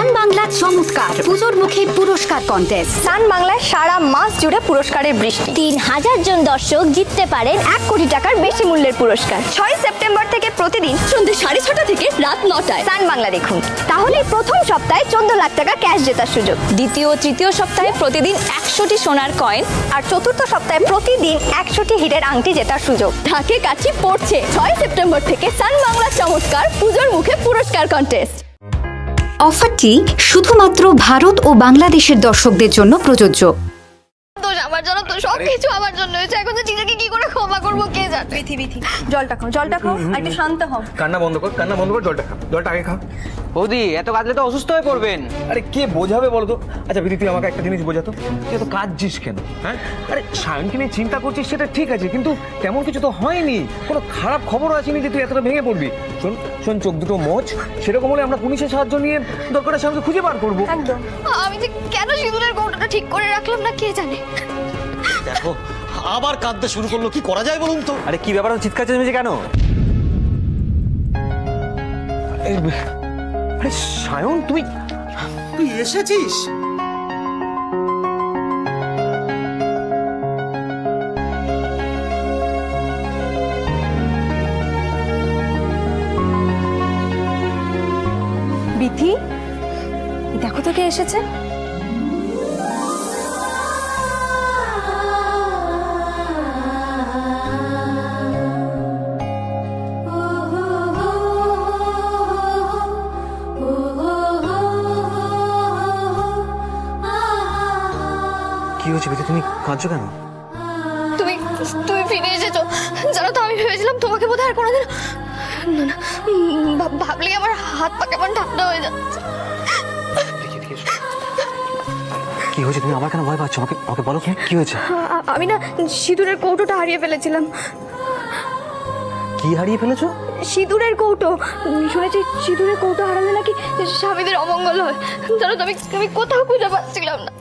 সান বাংলা চমৎকার পুজোর মুখে পুরস্কার কন্টেস্ট। সান বাংলায় সারা মাস জুড়ে পুরস্কারের বৃষ্টি। 3000 জন দর্শক জিততে পারেন 1 কোটি টাকার বেশি মূল্যের পুরস্কার। 6 সেপ্টেম্বর থেকে প্রতিদিন সন্ধ্যে 6:30 থেকে রাত 9টায় সান বাংলা দেখুন। তাহলে প্রথম সপ্তাহে 14 লাখ টাকা ক্যাশ জেতার সুযোগ। দ্বিতীয় ও তৃতীয় সপ্তাহে প্রতিদিন 100টি সোনার কয়েন, আর চতুর্থ সপ্তাহে প্রতিদিন 100টি হিরের আংটি জেতার সুযোগ। ঢাকে কাছে পড়ছে 6 সেপ্টেম্বর থেকে সান বাংলা চমৎকার পুজোর মুখে পুরস্কার কন্টেস্ট। অফারটি শুধুমাত্র ভারত ও বাংলাদেশের দর্শকদের জন্য প্রযোজ্য। দোষ আমার জন্য, তো সবকিছু আমার জন্য হয়েছে। এখন তো নিজেকে কি করে ক্ষমা করবো কে জানে। বিথি জলটা খাও আর একটু শান্ত হও। কান্না বন্ধ কর, জলটা খা, জলটা আগে খা। বৌদি এত কাঁদলে তো অসুস্থ হয়ে পড়বেন। আরে কে বোঝাবে বলো তো? আচ্ছা বিধি, তুই আমাকে একটা জিনিস বোঝাতো, তুই তো কাঁদছিস কেন? হ্যাঁ, আরে সায়নকে নিয়ে চিন্তা করছিস সেটা ঠিক আছে, কিন্তু তেমন কিছু তো হয়নি, কোনো খারাপ খবর আসেনি যে তুই এতটা ভেঙে পড়বি। শোন চোখ দুটো মোচ, সেরকম হলে আমরা পুলিশের সাহায্য নিয়ে দরকারের সামনে খুঁজে বার করবো। একদম। আমি যে কেন সিঁদুরের কৌটোটা ঠিক করে রাখলাম না কে জানে। দেখো আবার কাঁদতে শুরু করলো, কি করা যায় বলুন তো? আরে কি ব্যাপার, চিৎকার চেঁচেমেচি কেন? আরে সায়ন, তুই এসেছিস? বিথি, দেখো তো কে এসেছে। কি হয়েছে বিধি, তুমি কাঁদছো কেন? তুমি ফিরে এসেছো। জানো তো, আমি ভেবেছিলাম তোমাকে বোধহয় আর কোনোদিন না ভাবলে আমার হাত পা কেমন ঠান্ডা হয়ে যাচ্ছে। কি হয়েছে, তুমি আমার কেন ভয় পাচ্ছ? আমাকে বলো কি হয়েছে? আমি না সিঁদুরের কৌটোটা হারিয়ে ফেলেছিলাম। কি হারিয়ে ফেলেছো? সিঁদুরের কৌটো। শুনেছি সিঁদুরের কৌটো হারালে নাকি স্বামীদের অমঙ্গল হয়। জানো তো, আমি কোথাও খুঁজে পাচ্ছিলাম না।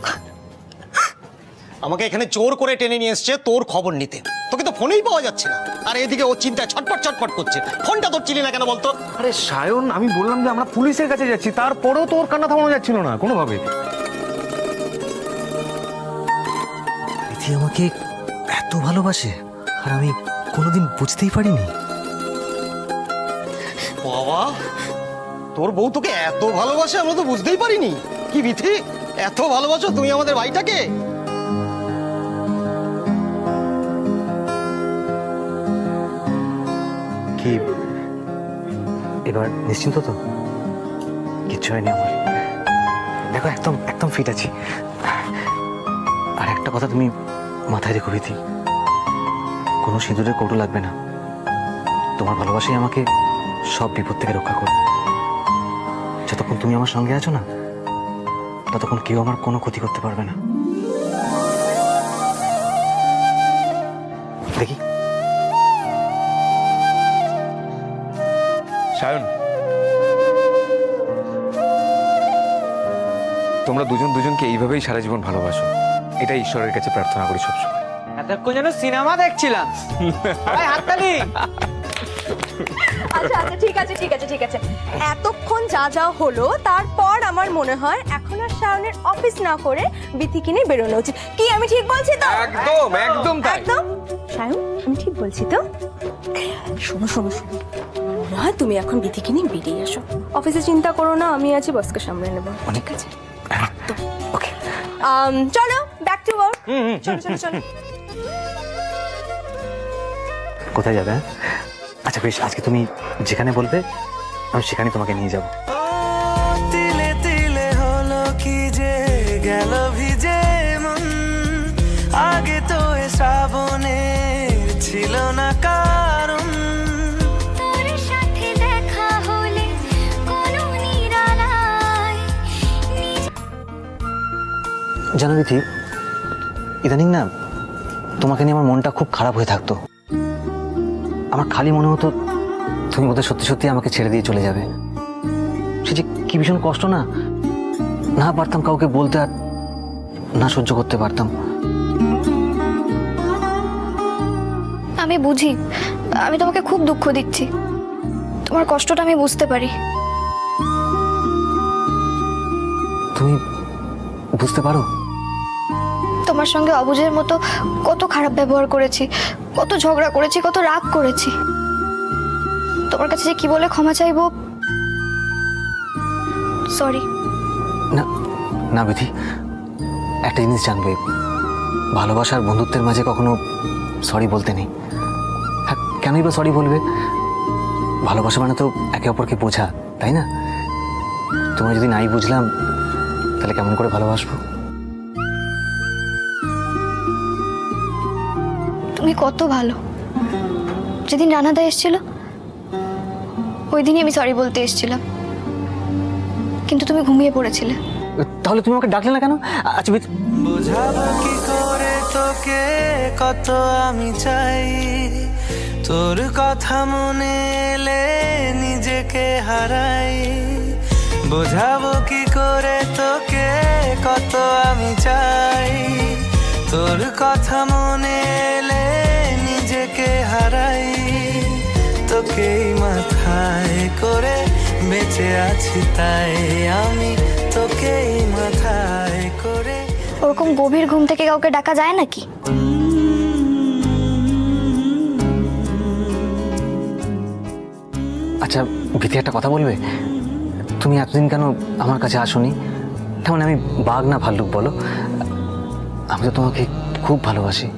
আমাকে এখানে জোর করে টেনে নিয়ে এসছে তোর খবর নিতে, তোকে তো ফোনেই পাওয়া যাচ্ছে না। আর এদিকে ও চিন্তায় ছটফট করছে, ফোনটা ধরছিলি না কেন বলতো? আরে সায়ন, আমি বললাম যে আমরা পুলিশের কাছে যাচ্ছি, তারপরেও তোর কান্না থামানো যাচ্ছিল না কোনোভাবে। বিথি আমাকে এত ভালোবাসে আর আমি কোনোদিন বুঝতেই পারিনি। বাবা, তোর বউ তোকে এত ভালোবাসে আমরা তো বুঝতেই পারিনি। কি বিথি, এত ভালোবাসো তুমি আমাদের ভাইটাকে? কি এবার নিশ্চিন্ত তো? কিচ্ছু হয়নি আমার, দেখো একদম একদম ফিট আছি। আর একটা কথা তুমি মাথায় রেখো বিথি, কোনো সিঁদুরের কৌটো লাগবে না। তোমার ভালোবাসাই আমাকে সব বিপদ থেকে রক্ষা করবে। যতক্ষণ তুমি আমার সঙ্গে আছো না, ততক্ষণ কেউ আমার কোনো ক্ষতি করতে পারবে না। দেখি সায়ন, তোমরা দুজনকে এইভাবেই সারা জীবন ভালোবাসো, এটাই ঈশ্বরের কাছে প্রার্থনা করি সবসময়। এতক্ষণ যেন সিনেমা দেখছিলাম। সবাই হাততালি। আচ্ছা ঠিক আছে। এতক্ষণ যা হলো, তারপর আমার মনে হয় এখন আর শাওনের অফিস না করে বিথিকে নিয়ে বেরোনো উচিত। কি আমি ঠিক বলছি তো? একদম তাই। একদম শায়ন, আমি ঠিক বলছি তো? শোনো মনে হয় তুমি এখন বিথিকে নিয়ে বেরিয়ে আসো। অফিসে চিন্তা করো না, আমি আছি, বসকে সামলে নেবো। ঠিক আছে? ওকে, চলো ব্যাক টু ওয়ার্ক। চলো। কোথায় যাবে? আচ্ছা বেশ, আজকে তুমি যেখানে বলবে আমি সেখানে তোমাকে নিয়ে যাব। তিলে তিলে হলো কি যে গেল ভিজে মন, আগে তো এ শ্রাবণে ছিল না কারণ। তোর সাথে দেখা হলে কোনো নিরালায় জানো বিথি, ইদানিং না তোমাকে নিয়ে আমার মনটা খুব খারাপ হয়ে থাকতো। আমার খালি মনে হতো তুমি বোধহয় সত্যি সত্যি আমাকে ছেড়ে দিয়ে চলে যাবে। সে যে কি ভীষণ কষ্ট, না পারতাম কাউকে বলতে আর না সহ্য করতে পারতাম। আমি বুঝি আমি তোমাকে খুব দুঃখ দিচ্ছি, তোমার কষ্টটা আমি বুঝতে পারি। তুমি বুঝতে পারো? তোমার সঙ্গে অবুঝের মতো কত খারাপ ব্যবহার করেছি, কত ঝগড়া করেছি, কত রাগ করেছি। তোমার কাছে যে কি বলে ক্ষমা চাইবো। সরি। না না বিধি, একটা জিনিস জানবে, ভালোবাসার বন্ধুত্বের মাঝে কখনো সরি বলতে নেই। হ্যাঁ, কেনই বা সরি বলবে? ভালোবাসা মানে তো একে অপরকে বোঝা, তাই না? তোমার যদি নাই বুঝলাম তাহলে কেমন করে ভালোবাসবো? তুমি কত ভালো। যেদিন রানাদা এসেছিল ওই দিনই আমি সরি বলতে এসেছিলাম, কিন্তু তুমি ঘুমিয়ে পড়েছিলে। তাহলে তুমি আমাকে ডাকলে না কেন? আচ্ছা বোঝাবো কি করে তোকে কত আমি চাই, তোর কথা মনে এলে নিজেকে হারাই। বোঝাবো কি করে তোকে কত আমি চাই, তোর কথা মনে এলে নিজেকে হারাই। তোকেই মাথায় করে বেঁচে আছি তাই আমি, তোকেই মাথায় করে। ওরকম গভীর ঘুম থেকে কাউকে ডাকা যায় নাকি? আচ্ছা বিধি, একটা কথা বলবে? তুমি এতদিন কেন আমার কাছে আসোনি? তেমন আমি বাঘ না ভাল্লুক বলো? আমি তো তোমাকে খুব ভালোবাসি।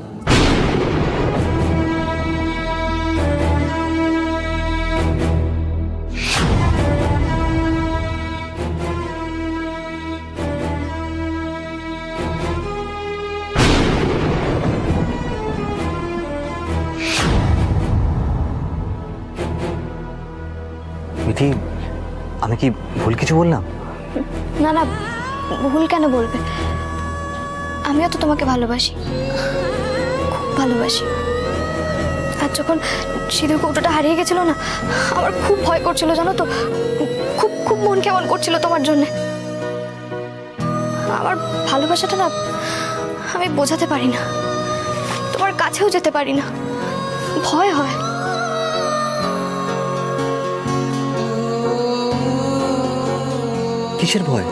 বিধি, আমি কি ভুল কিছু বললাম? না না, ভুল কেন বলবে? আমিও তো তোমাকে ভালোবাসি, খুব ভালোবাসি। আর যখন সিঁদুর কৌটোটা হারিয়ে গেছিল না, আমার খুব ভয় করছিল জানো তো। খুব খুব মন কেমন করছিল তোমার জন্যে। আমার ভালোবাসাটা না আমি বোঝাতে পারি না, তোমার কাছেও যেতে পারি না, ভয় হয়। কিসের ভয়?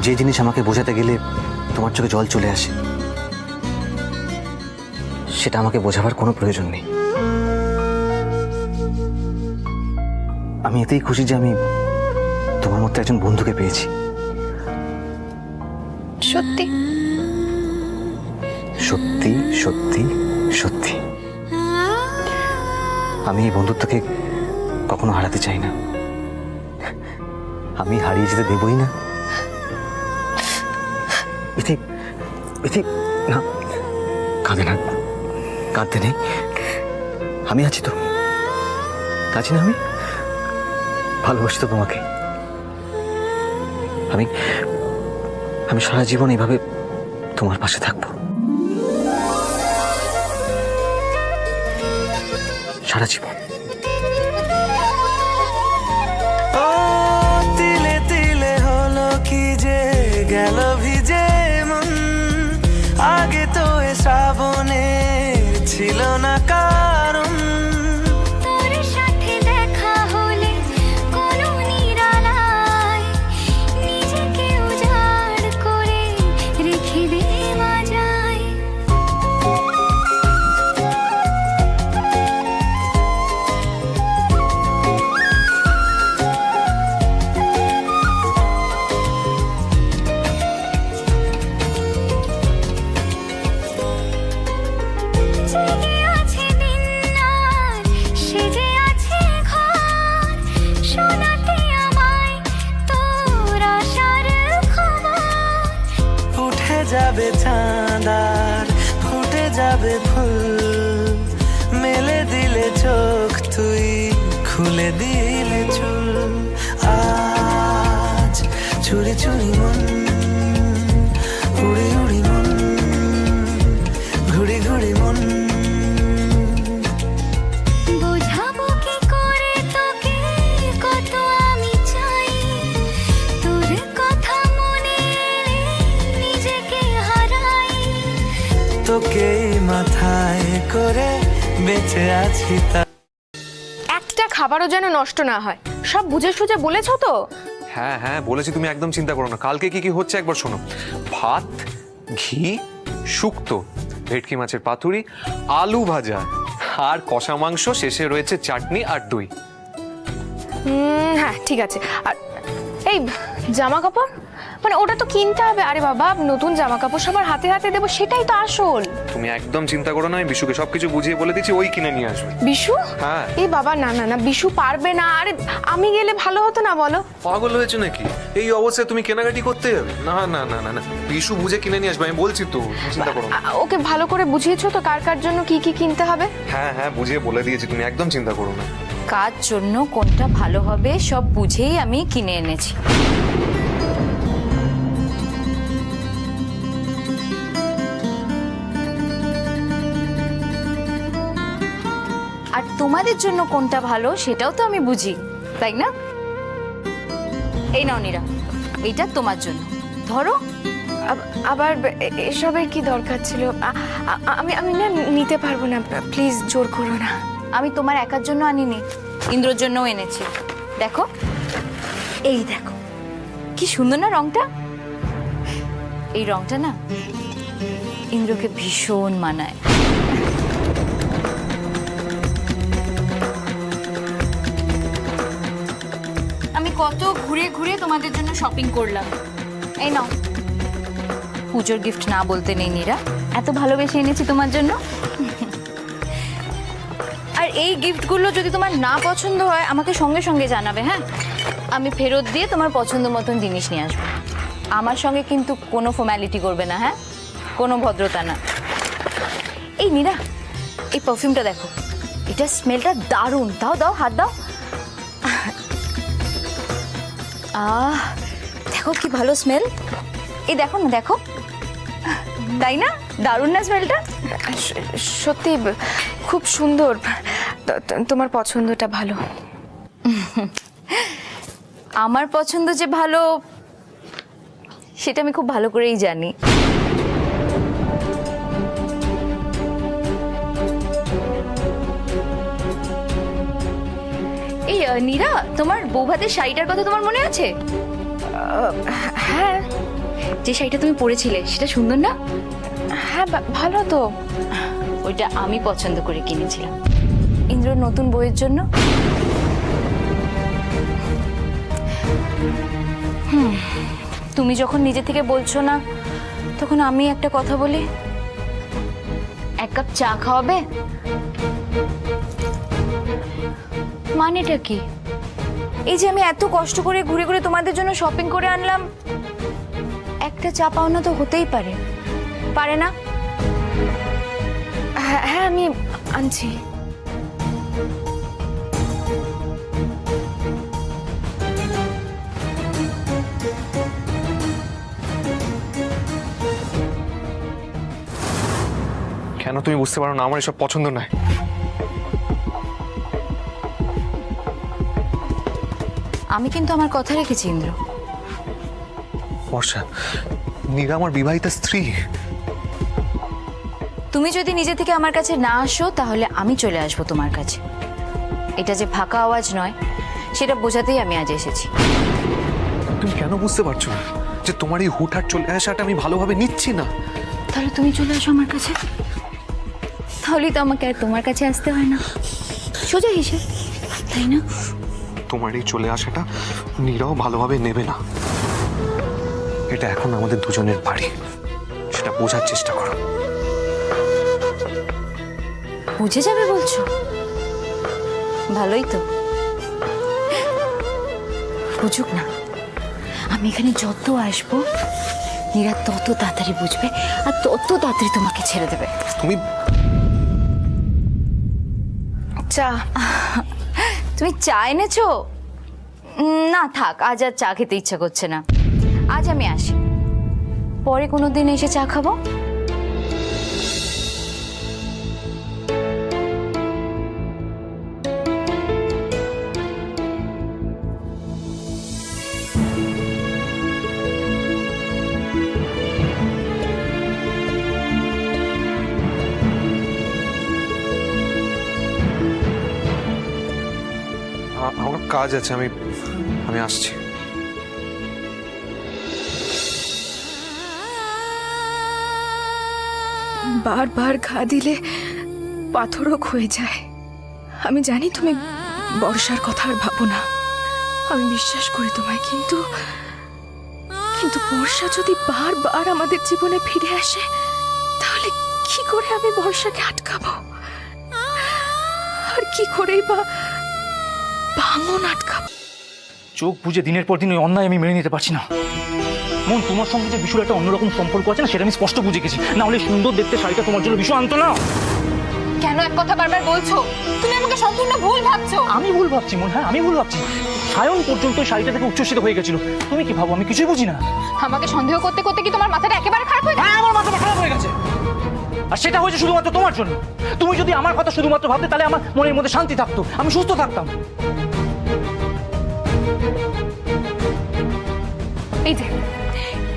যে জিনিস আমাকে বোঝাতে গেলে তোমার চোখে জল চলে আসে, সেটা আমাকে বোঝাবার কোনো প্রয়োজন নেই। আমি এতেই খুশি যে আমি তোমার মতো একজন বন্ধুকে পেয়েছি। সত্যি সত্যি সত্যি সত্যি, আমি এই বন্ধুত্বকে কখনো হারাতে চাই না। আমি হারিয়ে যেতে দেবই না। ইতি ইতি, না কাঁদে না, কাঁদতে নেই। আমি আছি তো, আছি না? আমি ভালোবাসি তো তোমাকে। আমি আমি সারা জীবন এইভাবে তোমার পাশে থাকবো, সারা জীবন। ও তিলে তিলে হলো কি যে গেল ভিজে মন, আগে তো এ শ্রাবণে ছিল না কারণ। তোর সাথে দেখা হলে কোনো নিরালায় নিজেকে উজাড় করে রেখে দেওয়া যায়। জেগে আছে দিন আর সেজে আছে ঘর, শোনাতে আমায় তোর আশার খবর। উঠে যাবে চাঁদ আর ফুটে যাবে ফুল, মেলে দিলে চোখ তুই খুলে দিলে চুল। আজ চুরি চুরি মন, উড়ি উড়ি মন, ঘুড়ি ঘুড়ি মন। করে বেঁচে আছি তা একটা খাবারও যেন নষ্ট না হয়, সব বুঝে সুঝে বলেছো তো? হ্যাঁ হ্যাঁ বলেছি, তুমি একদম চিন্তা করো না। কালকে কি কি হচ্ছে একবার শোনো। ভাত, ঘি, শুক্তো, ভেটকি মাছের পাতুরি, আলু ভাজা আর কষা মাংস, শেষে রয়েছে চাটনি আর দই। হ্যাঁ ঠিক আছে। আর এই জামা কাপড়, মানে ওটা তো কিনতে হবে। আরে বাবা, নতুন জামা কাপড় সবার হাতে হাতে দেবো, সেটাই তো আসল। তুমি একদম চিন্তা করো না, আমি বিশুকে সবকিছু বুঝিয়ে বলে দিচ্ছি, ওই কিনে নিয়ে আসবে। বিশু? হ্যাঁ। এই বাবা, না না না, বিশু পারবে না। আরে আমি গেলে ভালো হতো না বলো? পাগল হয়েছে নাকি? এই অবস্থায় তুমি কেনাকাটি করতে যাবে? না না না না না, বিশু বুঝে কিনে নিয়ে আসবে, আমি বলছি তো, তুমি চিন্তা করো না। ওকে ভালো করে বুঝিয়েছো তো কার কার জন্য কি কি কিনতে হবে? হ্যাঁ হ্যাঁ বুঝিয়ে বলে দিয়েছি, তুমি একদম চিন্তা করো না। কার জন্য কোনটা ভালো হবে সব বুঝেই আমি কিনে এনেছি। আর তোমাদের জন্য কোনটা ভালো সেটাও তো আমি বুঝি, তাই না? এই নাও নীরা, এইটা তোমার জন্য, ধরো। আবার এসবের কি দরকার ছিল? আমি আমি না নিতে পারবো না, প্লিজ জোর করো না। আমি তোমার একার জন্য আনিনি, ইন্দ্রর জন্যও এনেছি। দেখো, এই দেখো কি সুন্দর না রংটা। এই রংটা না ইন্দ্রকে ভীষণ মানায়। আমি কত ঘুরে ঘুরে তোমাদের জন্য শপিং করলাম। এই নাও, পুজোর গিফট না বলতে নেই নীরা, এত ভালোবেসে এনেছি তোমার জন্য। আর এই গিফটগুলো যদি তোমার না পছন্দ হয় আমাকে সঙ্গে সঙ্গে জানাবে, হ্যাঁ? আমি ফেরত দিয়ে তোমার পছন্দ মতন জিনিস নিয়ে আসবো। আমার সঙ্গে কিন্তু কোনো ফর্ম্যালিটি করবে না, হ্যাঁ? কোনো ভদ্রতা না। এই নীরা, এই পারফিউমটা দেখো, এটা স্মেলটা দারুণ। দাও দাও, হাত দাও। দেখো কি ভালো স্মেল। এই দেখো না, দেখো, তাই না? দারুণ না স্মেলটা? সত্যি খুব সুন্দর। তোমার পছন্দটা ভালো। আমার পছন্দ যে ভালো সেটা আমি খুব ভালো করেই জানি। এই নীরা, তোমার বৌভাতের শাড়িটার কথা তোমার মনে আছে? হ্যাঁ। যে শাড়িটা তুমি পরেছিলে সেটা সুন্দর না? হ্যাঁ ভালো তো। ওইটা আমি পছন্দ করে কিনেছিলাম ইন্দ্রর নতুন বইয়ের জন্য। তুমি যখন নিজে থেকে বলছো না, তখন আমি একটা কথা বলি। এক কাপ চা খাওয়াবে? মানেটা কি? এই যে আমি এত কষ্ট করে ঘুরে ঘুরে তোমাদের জন্য শপিং করে আনলাম, একটা চা পাওনা তো হতেই পারে, পারে না? হ্যাঁ আমি আনছি। কেন তুমি বুঝতে পারো না আমার এসব পছন্দ নয়? আমি কিন্তু আমার কথা রেখেছি ইন্দ্র। বর্ষা, নীরা আমার বিবাহিতা স্ত্রী। তুমি যদি নিজে থেকে আমার কাছে না আসো তাহলে আমি চলে আসবো তোমার কাছে। এটা যে ফাঁকা আওয়াজ নয় সেটা বোঝাতেই আমি আজ এসেছি। তুমি কেন বুঝতে পারছো না যে তোমার এই হুটহাট চলে আসাটা আমি ভালোভাবে নিচ্ছি না? তাহলে তুমি চলে আসো আমার কাছে, তাহলেই তো আমাকে আর তোমার কাছে আসতে হয় না। সোজা হিসেব, তাই না? তোমার এই চলে আসাটা নীরাও ভালোভাবে নেবে না। এটা এখন আমাদের দুজনের বাড়ি, সেটা বোঝার চেষ্টা করো। বুঝে যাবে বলছো? ভালোই তো, বুঝুক না। আমি এখানে যত আসবো নীরা তত তাড়াতাড়ি বুঝবে আর তত তাড়াতাড়ি তোমাকে ছেড়ে দেবে। তুমি চা। তুমি চা এনেছো? না থাক, আজ আর চা খেতে ইচ্ছা করছে না। আজ আমি আসি, পরে কোনো দিন এসে চা খাবো। আমার কাজ আছে, আমি আমি আসছি। বারবার ঘা দিলে পাথরও ক্ষয়ে যায়। আমি জানি তুমি বর্ষার কথা আর ভাবো না, আমি বিশ্বাস করি তোমায়, কিন্তু কিন্তু বর্ষা যদি বারবার আমাদের জীবনে ফিরে আসে, তাহলে কি করে আমি বর্ষাকে আটকাবো? আর কি করেই বা ভাঙন আটকাবো? চোখ বুঝে দিনের পর দিন ওই অন্যায় আমি মেনে নিতে পারছি না। মন, তোমার সঙ্গে যে বিশুর একটা অন্যরকম সম্পর্ক আছে না, সেটা আমি স্পষ্ট বুঝে গেছি। না হলে সুন্দর দেখতে শাড়িটা তোমার জন্য বিশু আনতো না। কেন এক কথা বারবার বলছো? তুমি আমাকে সম্পূর্ণ ভুল ভাবছো। আমি ভুল ভাবছি মন, হ্যাঁ আমি ভুল ভাবছি। সায়ন পর্যন্ত ওই শাড়িটা থেকে উচ্ছ্বসিত হয়ে গেছিল। তুমি কি ভাবো আমি কিছুই বুঝি না? আমাকে সন্দেহ করতে করতে কি তোমার মাথাটা একেবারে খারাপ হয়ে গেছে? হ্যাঁ, আমার মাথাটা খারাপ হয়ে গেছে। আর সেটা হয়েছে শুধুমাত্র তোমার জন্য। তুমি যদি আমার কথা শুধুমাত্র ভাবতে, তাহলে আমার মনের মধ্যে শান্তি থাকতো, আমি সুস্থ থাকতাম।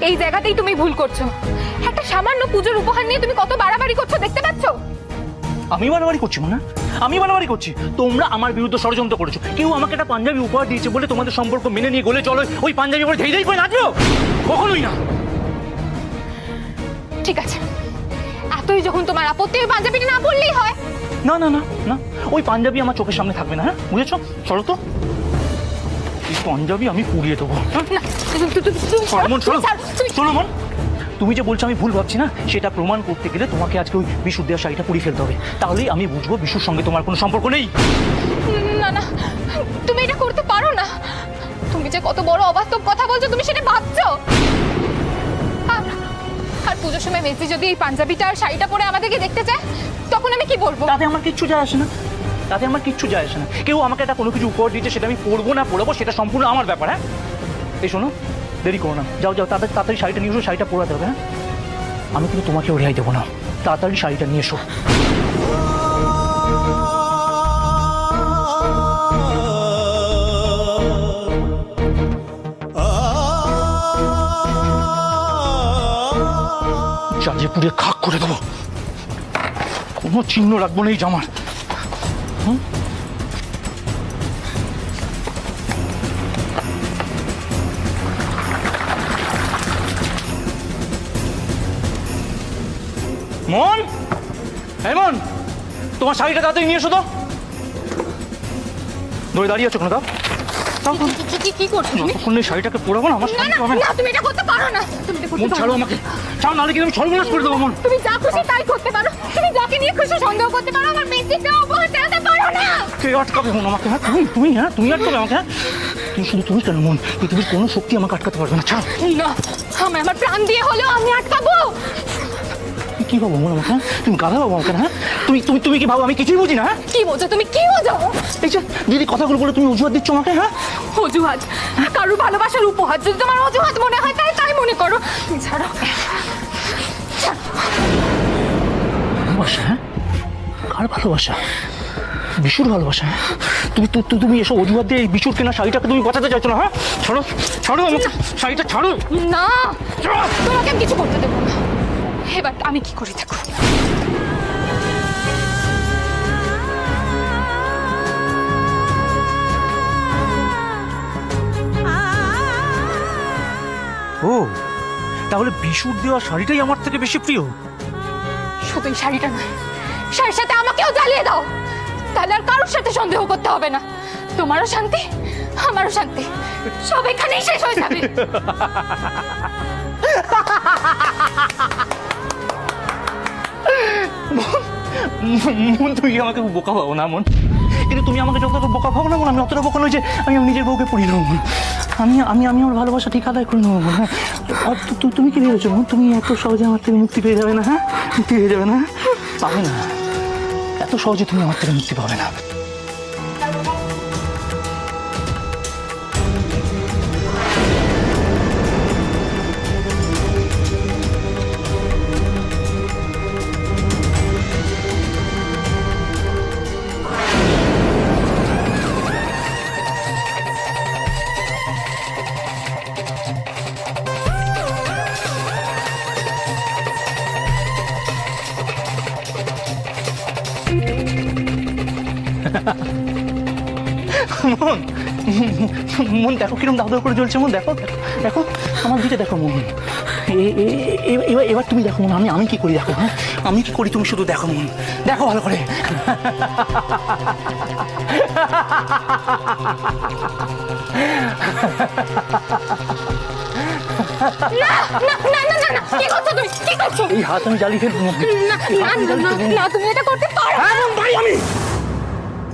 এই জায়গাতেই তুমি ভুল করছো। একটা সামান্য পুজোর উপহার নিয়ে তুমি কত বাড়াবাড়ি করছো দেখতে পাচ্ছ? আমি বাড়াবাড়ি করছি না, আমি বাড়াবাড়ি করছি। তোমরা আমার বিরুদ্ধে ষড়যন্ত্র করেছো। কেউ আমাকে একটা পাঞ্জাবি উপহার দিয়েছে বলে তোমাদের সম্পর্ক মেনে নিয়ে গলে চলো ওই পাঞ্জাবি পরে ধেই ধেই করে নাচো? কখনোই না। ঠিক আছে, এতই যখন তোমার আপত্তি, ওই পাঞ্জাবিটা না পরলেই হয়। না না না না, ওই পাঞ্জাবি আমার চোখের সামনে থাকবে না, হ্যাঁ বুঝেছো? চলো তো, এই পাঞ্জাবি আমি পুড়িয়ে দেবো। শোনো মন, তুমি যে বলছো আমি ভুল ভাবছি না, সেটা প্রমাণ করতে গেলে তোমাকে আজকে ওই বিশুর দেওয়া শাড়িটা পুড়িয়ে ফেলতে হবে। তাহলেই আমি বুঝবো বিশুর সঙ্গে তোমার কোনো সম্পর্ক নেই। না না, তুমি এটা করতে পারো না। তুমি যে কত বড় অবাস্তব কথা বলছো, তুমি সেটা ভাবছো? আর পুজোর সময় মেসি যদি এই পাঞ্জাবিটা আর শাড়িটা পরে আমাদেরকে দেখতে চায়, তখন আমি কি বলবো? তাতে আমার কিচ্ছু যায় আসে না, তাতে আমার কিচ্ছু যায় আসে না। কেউ আমাকে একটা কোনো কিছু উপহার দিচ্ছে, সেটা আমি পরবো না পরবো, সেটা সম্পূর্ণ আমার ব্যাপার। হ্যাঁ, এই শোনো, দেরি করো না, যাও যাও তাড়াতাড়ি শাড়িটা নিয়ে এসো, শাড়িটা পরাতে হবে। হ্যাঁ, আমি কিন্তু তোমাকেও রেহাই দেবো না, তাড়াতাড়ি শাড়িটা নিয়ে এসো। চালিয়ে পুড়ে খাক করে দেবো, কোনো চিহ্ন রাখবো না এই জামার। মন, এই মন, তোমার শাড়িটা তাড়াতাড়ি নিয়ে এসো তো। ধরে দাঁড়িয়ে আছো কেন? দাও, কি করছো তুমি? যতক্ষণ এই শাড়িটাকে পরাবো না, আমার শান্তি হবে না। না, তুমি এটা করতে পারো না। তুমি এটা করতে মন ছাড়ো আমাকে, ছাড়ো, নাহলে কিন্তু আমি সর্বনাশ করে দেবো। মন, তুমি যা খুশি তাই করতে পারো, তুমি যাকে নিয়ে খুশি সন্দেহ করতে পারো, আমার মেসিকে উপহার দিতে পারো না। কে আটকাবে মন আমাকে? হ্যাঁ তুমি হ্যাঁ তুমি আটকাবে আমাকে? হ্যাঁ, তুমি শুধু তুমি কেন মন? পৃথিবীর কোনো শক্তি আমাকে আটকাতে পারবে না। ছাড় না, আমি আমার প্রাণ দিয়ে হলেও আমি আটকাবো। কি ভাবো মন আমাকে? হ্যাঁ, তুমি গাধা ভাবো আমাকে? হ্যাঁ, তুমি কি ভাবো আমি কিছুই বুঝি না? হ্যাঁ, কি বোঝো তুমি, কি বোঝো? এই যে দিদি কথাগুলো বলে তুমি অজুহাত দিচ্ছ আমাকে। হ্যাঁ, অজুহাত? কারোর ভালোবাসার উপহার যদি তোমার অজুহাত মনে হয়, তাই মনে করো। ছাড়ো। ভালোবাসা? হ্যাঁ, কার ভালোবাসা? বিশুর ভালোবাসা? তুমি এসব অজুহাত দিয়ে এই বিশুর কেনা শাড়িটাকে তুমি বাঁচাতে চাইছো না? হ্যাঁ, ছাড়ো ছাড়ো আমাকে, শাড়িটা ছাড়ো। না, তোমাকে আমি কিছু করতে দেবো না। এবার আমি কি করি দেখো। ও, তাহলে বিশুর দেওয়া শাড়িটাই আমার থেকে বেশি প্রিয়? শুধু এই শাড়িটা নয়, শাড়ির সাথে আমাকেও জ্বালিয়ে দাও, তাহলে আর কারোর সাথে সন্দেহ করতে হবে না। তোমারও শান্তি, আমারও শান্তি, সব এখানেই শেষ হয়ে যাবে। মন, তুমি আমাকে বোকা ভাবো না মন, কিন্তু তুমি আমাকে যতটা বোকা ভাবো না মন, আমি অতটা বোকা নই যে আমি নিজের বউকে পড়িয়ে নেবো মন। আমি আমার ভালোবাসা ঠিক আদায় করে নেবো মন। হ্যাঁ, আর তুমি কি ভেবেছো মন? তুমি এত সহজে আমার থেকে মুক্তি পেয়ে যাবে না? হ্যাঁ, মুক্তি পেয়ে যাবে না? পাবে না, এত সহজে তুমি আমার থেকে মুক্তি পাবে না। মন মন দেখো কিরম দাও দাও করে জ্বলছে মন, দেখো দেখো আমার দিকে দেখো মন। এবার তুমি দেখো মন, আমি কি করি দেখো, হ্যাঁ আমি কি করি তুমি শুধু দেখো মন, দেখো ভালো করে। এই হাত আমি জ্বালিয়ে ফেলবো মন। তুমি এটা করতে পারো। হ্যাঁ মন, পারি আমি,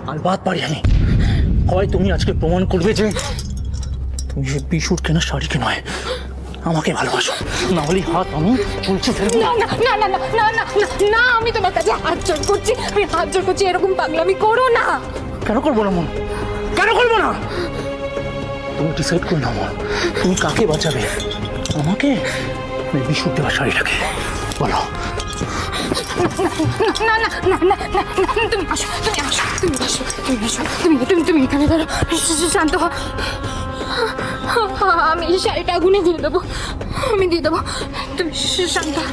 আর বাদ পারি আমি। হয় তুমি আজকে প্রমাণ করবে যে তুমি সে পিসুর কেনা শাড়িকে নয় আমাকে ভালোবাসো, না হলে হাত আমি চলছে ফেলবো। না না না না না না না না, আমি তোমার কাছে হাত জোড় করছি, আমি হাত জোড় করছি, এরকম পাগলামি করো না। কেন করবো না মন, কেন করবো না? তুমি ডিসাইড করে নাও মন, তুমি কাকে বাঁচাবে, আমাকে বিশুর দেওয়া শাড়িটাকে, বলো। না না না না না, তুমি আসো, তুমি আসো, তুমি আসো, তুমি আসো, তুমি এখানে দাঁড়াও, শান্ত হও। আমি এই শাড়িটা আগুনে দিয়ে দেবো, আমি দিয়ে দেবো, তুমি শান্ত হও।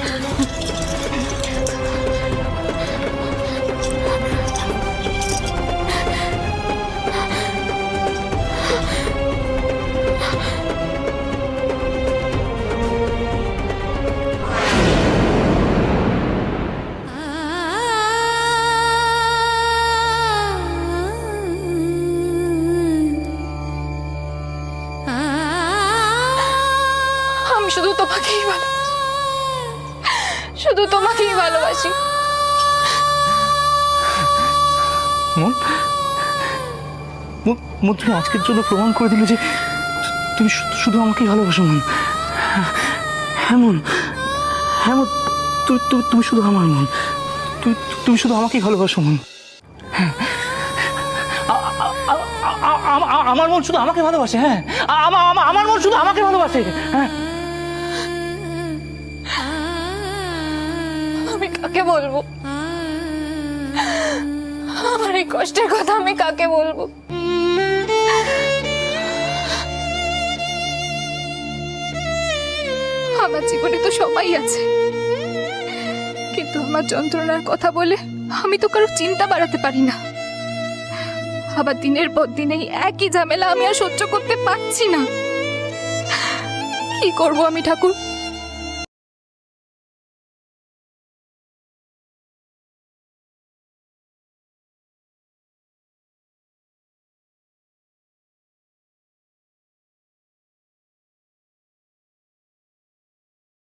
আমি শুধু তোমাকেই ভালোবাসি, শুধু তোমাকেই ভালোবাসি। মন মন, তুমি আজকের জন্য প্রমাণ করে দিলে যে তুমি শুধু আমাকেই ভালোবাসো মন। হ্যাঁ মন, হ্যাঁ মন, তুমি শুধু আমার মন, তুমি শুধু আমাকেই ভালোবাসো মন। হ্যাঁ আমার মন শুধু আমাকে ভালোবাসে, হ্যাঁ আমার মন শুধু আমাকে ভালোবাসে। হ্যাঁ আমি কাকে বলবো আমার এই কষ্টের কথা, আমি কাকে বলবো? আমার জীবনে তো সবাই আছে, কিন্তু আমার যন্ত্রণার কথা বলে আমি তো কারো চিন্তা বাড়াতে পারি না। আবার দিনের পর দিন এই একই ঝামেলা আমি আর সহ্য করতে পারছি না। কি করব আমি ঠাকুর?